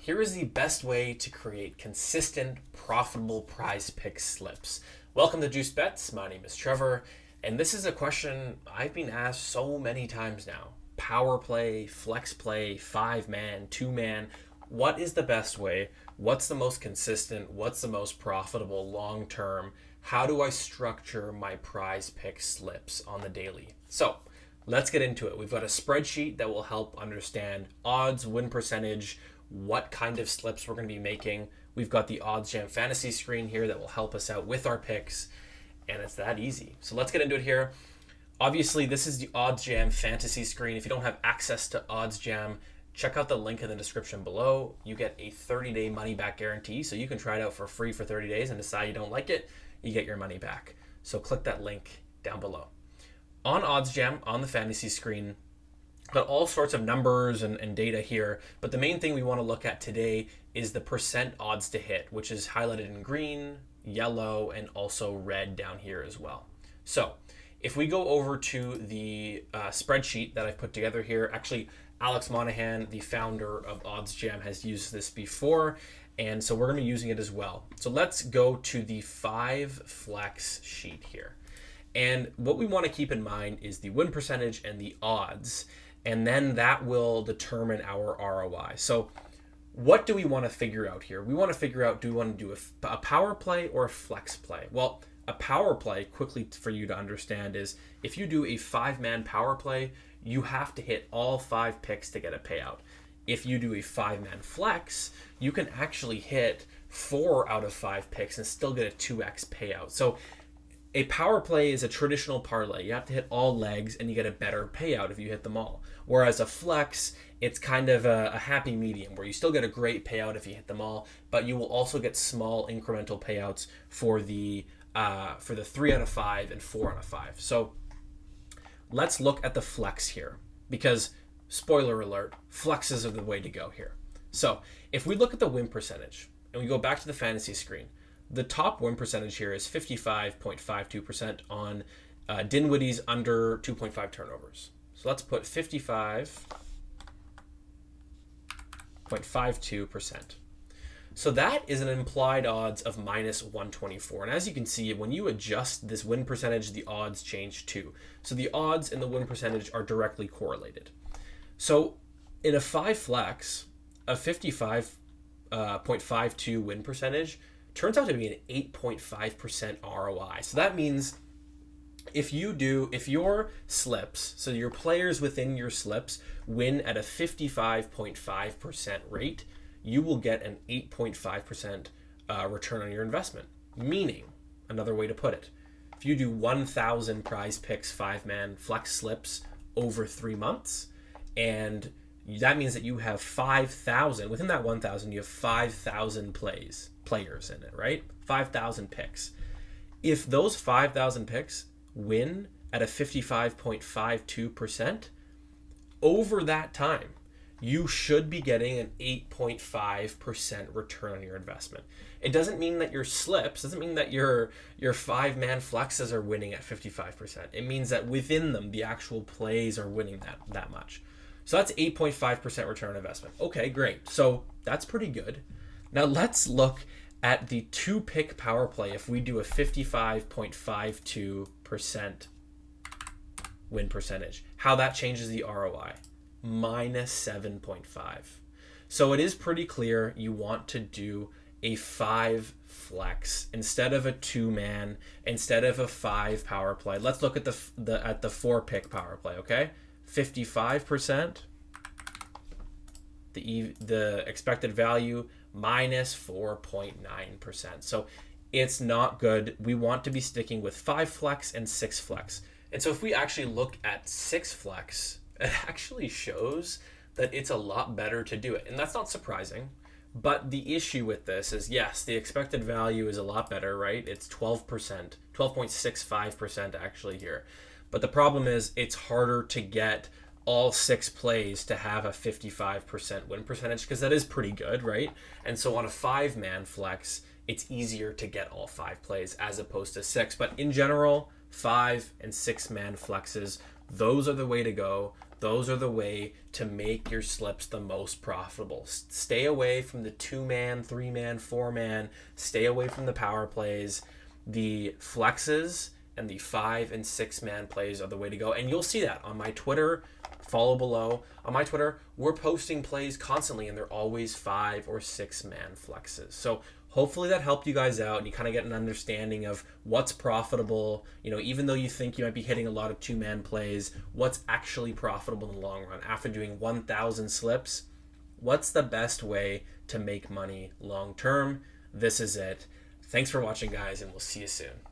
Here is the best way to create consistent, profitable PrizePicks slips. Welcome to Juice Bets. My name is Trevor, and this is a question I've been asked so many times now. Power play, flex play, 5-man, 2-man. What is the best way? What's the most consistent? What's the most profitable long term? How do I structure my PrizePicks slips on the daily? So let's get into it. We've got a spreadsheet that will help understand odds, win percentage, what kind of slips we're going to be making. We've got the OddsJam fantasy screen here that will help us out with our picks, and it's that easy. So let's get into it here. Obviously, this is the OddsJam fantasy screen. If you don't have access to OddsJam, check out the link in the description below. You get a 30-day money-back guarantee, so you can try it out for free for 30 days and decide you don't like it, you get your money back. So click that link down below. On OddsJam, on the fantasy screen, got all sorts of numbers and data here, but the main thing we want to look at today is the percent odds to hit, which is highlighted in green, yellow, and also red down here as well. So if we go over to the spreadsheet that I've put together here, actually Alex Monahan, the founder of OddsJam, has used this before, and so we're going to be using it as well. So let's go to the 5 flex sheet here. And what we want to keep in mind is the win percentage and the odds, and then that will determine our ROI. So what do we want to figure out here? We want to figure out, do we want to do a power play or a flex play? Well, a power play, quickly for you to understand, is if you do a 5-man power play, you have to hit all 5 picks to get a payout. If you do a 5-man flex, you can actually hit 4 out of 5 picks and still get a 2x payout. So a power play is a traditional parlay. You have to hit all legs and you get a better payout if you hit them all. Whereas a flex, it's kind of a happy medium where you still get a great payout if you hit them all, but you will also get small incremental payouts for the 3 out of 5 and 4 out of 5. So let's look at the flex here, because spoiler alert, flexes are the way to go here. So if we look at the win percentage and we go back to the fantasy screen, the top win percentage here is 55.52% on Dinwiddie's under 2.5 turnovers. So let's put 55.52%. So that is an implied odds of minus 124. And as you can see, when you adjust this win percentage, the odds change too. So the odds and the win percentage are directly correlated. So in a 5 flex, a 55.52 win percentage turns out to be an 8.5% ROI. So that means if your slips, so your players within your slips win at a 55.5% rate, you will get an 8.5% return on your investment. Meaning, another way to put it, if you do 1,000 PrizePicks 5-man flex slips over 3 months, and that means that you have 5,000, within that 1,000, you have 5,000 players in it, right? 5,000 picks. If those 5,000 picks win at a 55.52%, over that time, you should be getting an 8.5% return on your investment. It doesn't mean that your slips, doesn't mean that your 5-man flexes are winning at 55%. It means that within them, the actual plays are winning that much. So that's 8.5% return on investment. Okay, great. So that's pretty good. Now let's look at the 2-pick power play. If we do a 55.52% win percentage, how that changes the ROI, minus 7.5. So it is pretty clear you want to do a 5 flex instead of a 2-man, instead of a 5 power play. Let's look at the 4-pick power play, okay? 55%, the expected value minus 4.9%. So it's not good. We want to be sticking with 5 flex and 6 flex. And so if we actually look at 6 flex, it actually shows that it's a lot better to do it. And that's not surprising. But the issue with this is, yes, the expected value is a lot better, right? It's 12%, 12.65% actually here. But the problem is it's harder to get all 6 plays to have a 55% win percentage, because that is pretty good, right? And so on a 5-man flex, it's easier to get all 5 plays as opposed to 6. But in general, 5 and 6-man flexes, those are the way to go. those are the way to make your slips the most profitable. Stay away from the 2-man, 3-man, 4-man. Stay away from the power plays. The flexes and the 5 and 6-man plays are the way to go. And you'll see that on my Twitter. Follow below. On my Twitter, we're posting plays constantly, and they're always 5 or 6-man flexes. So hopefully that helped you guys out and you kind of get an understanding of what's profitable. Even though you think you might be hitting a lot of 2-man plays, what's actually profitable in the long run. After doing 1,000 slips, what's the best way to make money long term? This is it. Thanks for watching, guys, and we'll see you soon.